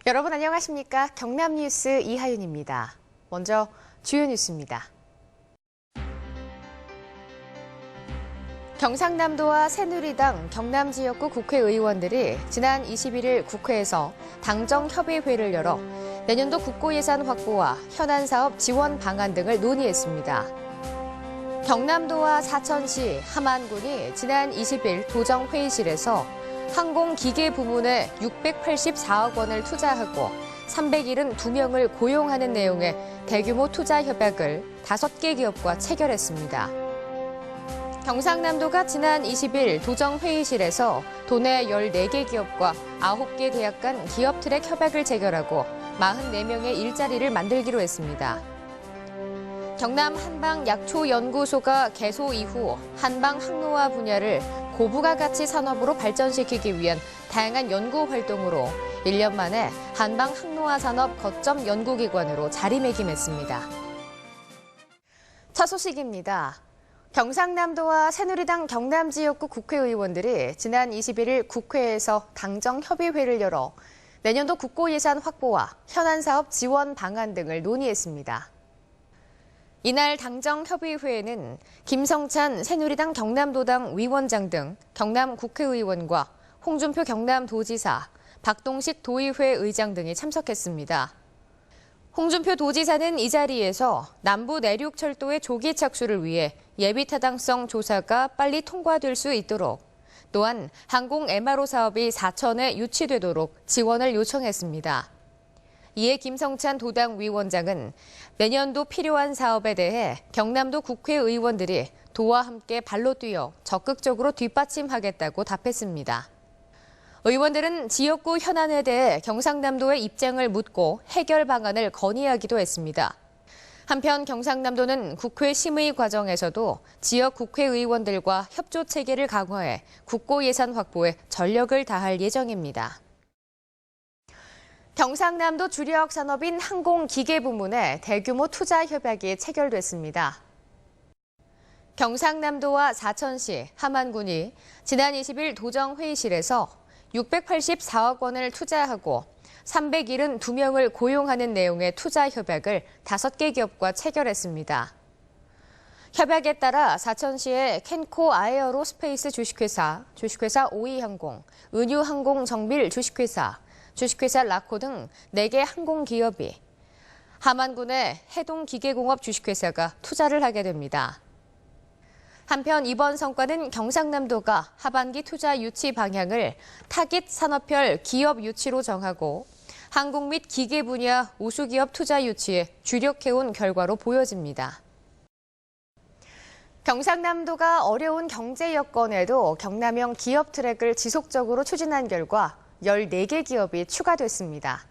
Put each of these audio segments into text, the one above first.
여러분 안녕하십니까? 경남뉴스 이하윤입니다. 먼저 주요 뉴스입니다. 경상남도와 새누리당 경남 지역구 국회의원들이 지난 21일 국회에서 당정협의회를 열어 내년도 국고예산 확보와 현안 사업 지원 방안 등을 논의했습니다. 경남도와 사천시, 함안군이 지난 20일 도정회의실에서 항공기계 부문에 684억 원을 투자하고 372명을 고용하는 내용의 대규모 투자 협약을 5개 기업과 체결했습니다. 경상남도가 지난 20일 도정회의실에서 도내 14개 기업과 9개 대학 간 기업 트랙 협약을 체결하고 44명의 일자리를 만들기로 했습니다. 경남 한방약초연구소가 개소 이후 한방 항노화 분야를 고부가 가치 산업으로 발전시키기 위한 다양한 연구 활동으로 1년 만에 한방 항노화 산업 거점 연구기관으로 자리매김했습니다. 첫 소식입니다. 경상남도와 새누리당 경남 지역구 국회의원들이 지난 21일 국회에서 당정협의회를 열어 내년도 국고예산 확보와 현안 사업 지원 방안 등을 논의했습니다. 이날 당정협의회에는 김성찬 새누리당 경남도당 위원장 등 경남 국회의원과 홍준표 경남도지사, 박동식 도의회 의장 등이 참석했습니다. 홍준표 도지사는 이 자리에서 남부 내륙철도의 조기 착수를 위해 예비타당성 조사가 빨리 통과될 수 있도록 또한 항공 MRO 사업이 사천에 유치되도록 지원을 요청했습니다. 이에 김성찬 도당 위원장은 내년도 필요한 사업에 대해 경남도 국회의원들이 도와 함께 발로 뛰어 적극적으로 뒷받침하겠다고 답했습니다. 의원들은 지역구 현안에 대해 경상남도의 입장을 묻고 해결 방안을 건의하기도 했습니다. 한편 경상남도는 국회 심의 과정에서도 지역 국회의원들과 협조 체계를 강화해 국고 예산 확보에 전력을 다할 예정입니다. 경상남도 주력 산업인 항공기계 부문에 대규모 투자 협약이 체결됐습니다. 경상남도와 사천시, 함안군이 지난 20일 도정회의실에서 684억 원을 투자하고 372명을 고용하는 내용의 투자 협약을 5개 기업과 체결했습니다. 협약에 따라 사천시의 캔코 아에어로스페이스 주식회사 오이항공, 은유항공정밀 주식회사 라코 등 4개 항공기업이, 함안군의 해동기계공업 주식회사가 투자를 하게 됩니다. 한편 이번 성과는 경상남도가 하반기 투자 유치 방향을 타깃 산업별 기업 유치로 정하고 항공 및 기계 분야 우수기업 투자 유치에 주력해온 결과로 보여집니다. 경상남도가 어려운 경제 여건에도 경남형 기업 트랙을 지속적으로 추진한 결과 14개 기업이 추가됐습니다.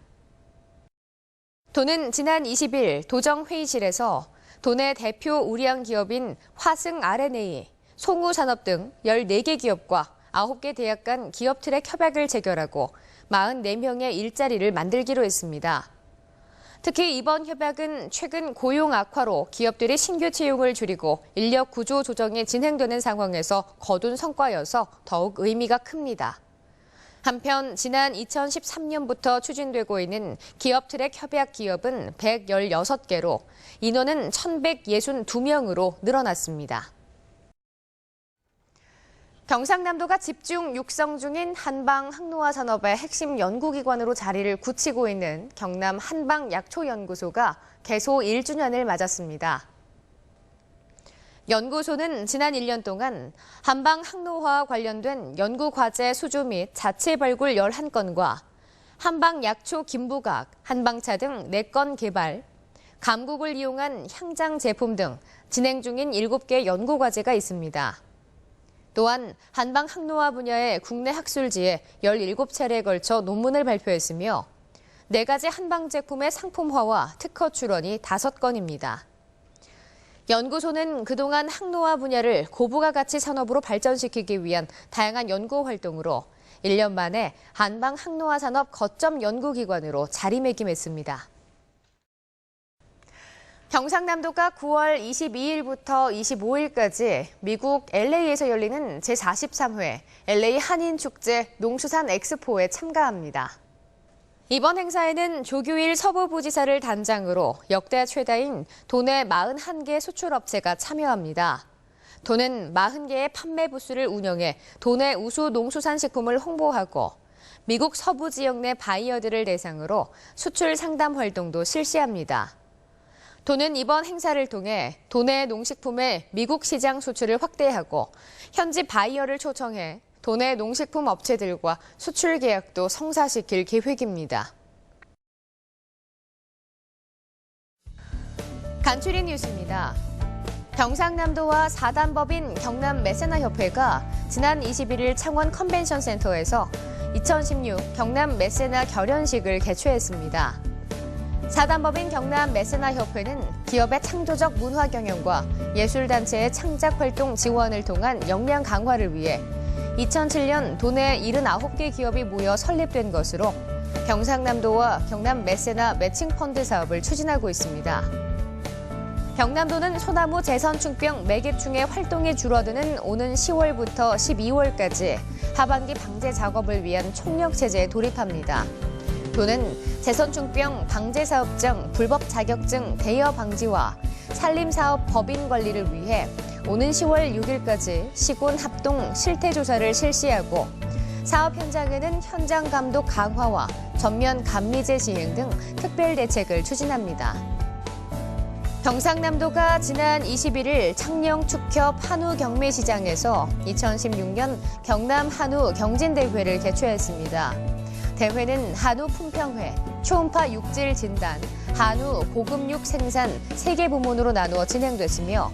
도는 지난 20일 도정회의실에서 도내 대표 우량 기업인 화승 R&A, 송우산업 등 14개 기업과 9개 대학 간 기업 트랙 협약을 체결하고 44명의 일자리를 만들기로 했습니다. 특히 이번 협약은 최근 고용 악화로 기업들이 신규 채용을 줄이고 인력 구조 조정이 진행되는 상황에서 거둔 성과여서 더욱 의미가 큽니다. 한편 지난 2013년부터 추진되고 있는 기업 트랙 협약 기업은 116개로 인원은 1,162명으로 늘어났습니다. 경상남도가 집중 육성 중인 한방 항노화 산업의 핵심 연구기관으로 자리를 굳히고 있는 경남 한방약초연구소가 개소 1주년을 맞았습니다. 연구소는 지난 1년 동안 한방 항노화와 관련된 연구과제 수주 및 자체 발굴 11건과 한방약초 김부각, 한방차 등 4건 개발, 감국을 이용한 향장 제품 등 진행 중인 7개 연구과제가 있습니다. 또한 한방 항노화 분야의 국내 학술지에 17차례에 걸쳐 논문을 발표했으며 4가지 한방 제품의 상품화와 특허 출원이 5건입니다. 연구소는 그동안 항노화 분야를 고부가 가치 산업으로 발전시키기 위한 다양한 연구 활동으로 1년 만에 한방 항노화 산업 거점 연구기관으로 자리매김했습니다. 경상남도가 9월 22일부터 25일까지 미국 LA에서 열리는 제43회 LA 한인축제 농수산 엑스포에 참가합니다. 이번 행사에는 조규일 서부부지사를 단장으로 역대 최다인 도내 41개 수출업체가 참여합니다. 도는 40개의 판매 부스를 운영해 도내 우수 농수산식품을 홍보하고 미국 서부 지역 내 바이어들을 대상으로 수출 상담 활동도 실시합니다. 도는 이번 행사를 통해 도내 농식품의 미국 시장 수출을 확대하고 현지 바이어를 초청해 도내 농식품 업체들과 수출 계약도 성사시킬 계획입니다. 간추린 뉴스입니다. 경상남도와 사단법인 경남매세나협회가 지난 21일 창원 컨벤션센터에서 2016 경남 매세나 결연식을 개최했습니다. 사단법인 경남매세나협회는 기업의 창조적 문화 경영과 예술단체의 창작활동 지원을 통한 역량 강화를 위해 2007년 도내 79개 기업이 모여 설립된 것으로 경상남도와 경남 매세나 매칭펀드 사업을 추진하고 있습니다. 경남도는 소나무 재선충병 매개충의 활동이 줄어드는 오는 10월부터 12월까지 하반기 방제 작업을 위한 총력체제에 돌입합니다. 도는 재선충병 방제사업장 불법 자격증 대여 방지와 산림사업 법인 관리를 위해 오는 10월 6일까지 시군 합동 실태조사를 실시하고 사업 현장에는 현장 감독 강화와 전면 감리제 시행 등 특별 대책을 추진합니다. 경상남도가 지난 21일 창녕 축협 한우 경매시장에서 2016년 경남 한우 경진대회를 개최했습니다. 대회는 한우 품평회, 초음파 육질 진단, 한우 고급육 생산 3개 부문으로 나누어 진행됐으며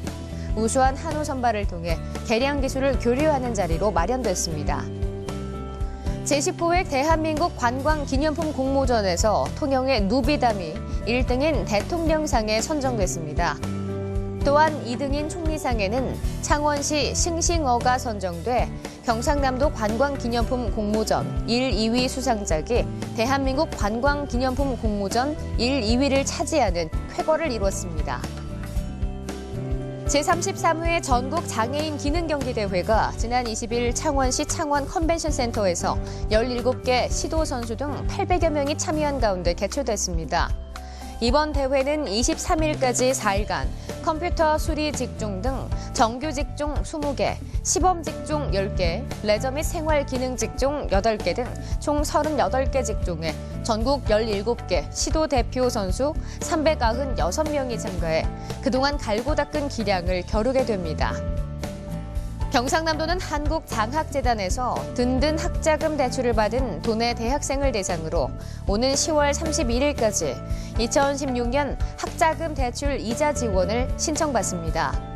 우수한 한우 선발을 통해 개량 기술을 교류하는 자리로 마련됐습니다. 제19회 대한민국 관광기념품 공모전에서 통영의 누비담이 1등인 대통령상에 선정됐습니다. 또한 2등인 총리상에는 창원시 싱싱어가 선정돼 경상남도 관광기념품 공모전 1, 2위 수상작이 대한민국 관광기념품 공모전 1, 2위를 차지하는 쾌거를 이뤘습니다. 제33회 전국 장애인 기능경기대회가 지난 20일 창원시 창원 컨벤션센터에서 17개 시도 선수 등 800여 명이 참여한 가운데 개최됐습니다. 이번 대회는 23일까지 4일간 컴퓨터 수리 직종 등 정규 직종 20개, 시범 직종 10개, 레저 및 생활 기능 직종 8개 등 총 38개 직종에 전국 17개 시도 대표 선수 396명이 참가해 그동안 갈고 닦은 기량을 겨루게 됩니다. 경상남도는 한국장학재단에서 든든 학자금 대출을 받은 도내 대학생을 대상으로 오는 10월 31일까지 2016년 학자금 대출 이자 지원을 신청받습니다.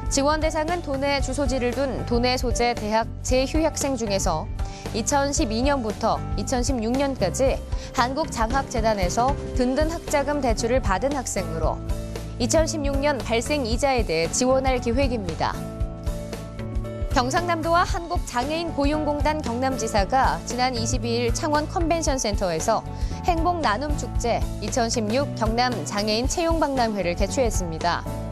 지원 대상은 도내 주소지를 둔 도내 소재 대학 재휴학생 중에서 2012년부터 2016년까지 한국장학재단에서 든든 학자금 대출을 받은 학생으로 2016년 발생 이자에 대해 지원할 계획입니다. 경상남도와 한국장애인 고용공단 경남지사가 지난 22일 창원 컨벤션센터에서 행복나눔축제 2016 경남장애인 채용박람회를 개최했습니다.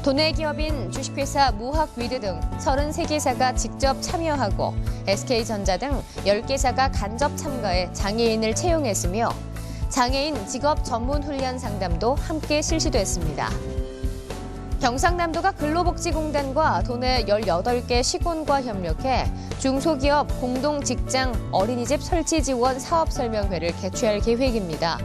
도내 기업인 주식회사 무학위드 등 33개사가 직접 참여하고 SK전자 등 10개사가 간접 참가해 장애인을 채용했으며 장애인 직업 전문 훈련 상담도 함께 실시됐습니다. 경상남도가 근로복지공단과 도내 18개 시군과 협력해 중소기업 공동직장 어린이집 설치 지원 사업 설명회를 개최할 계획입니다.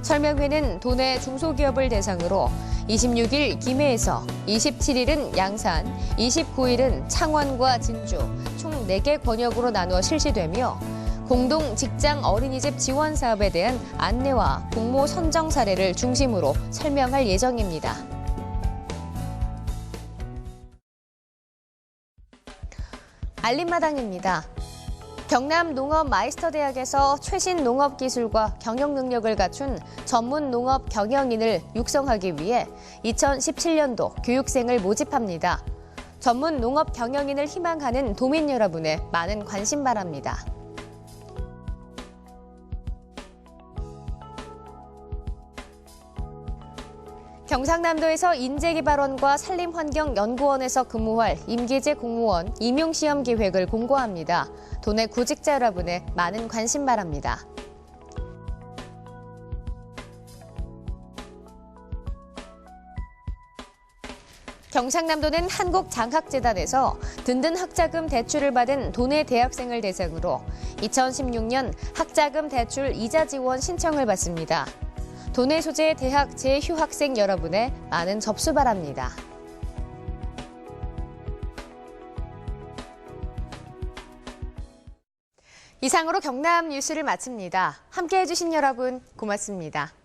설명회는 도내 중소기업을 대상으로 26일 김해에서 27일은 양산, 29일은 창원과 진주 총 4개 권역으로 나누어 실시되며 공동직장 어린이집 지원 사업에 대한 안내와 공모 선정 사례를 중심으로 설명할 예정입니다. 알림마당입니다. 경남농업마이스터대학에서 최신 농업기술과 경영능력을 갖춘 전문 농업 경영인을 육성하기 위해 2017년도 교육생을 모집합니다. 전문 농업 경영인을 희망하는 도민 여러분의 많은 관심 바랍니다. 경상남도에서 인재개발원과 산림환경연구원에서 근무할 임기제 공무원 임용시험 계획을 공고합니다. 도내 구직자 여러분의 많은 관심 바랍니다. 경상남도는 한국장학재단에서 든든 학자금 대출을 받은 도내 대학생을 대상으로 2016년 학자금 대출 이자 지원 신청을 받습니다. 도내 소재 대학 재휴학생 여러분의 많은 접수 바랍니다. 이상으로 경남 뉴스를 마칩니다. 함께해 주신 여러분 고맙습니다.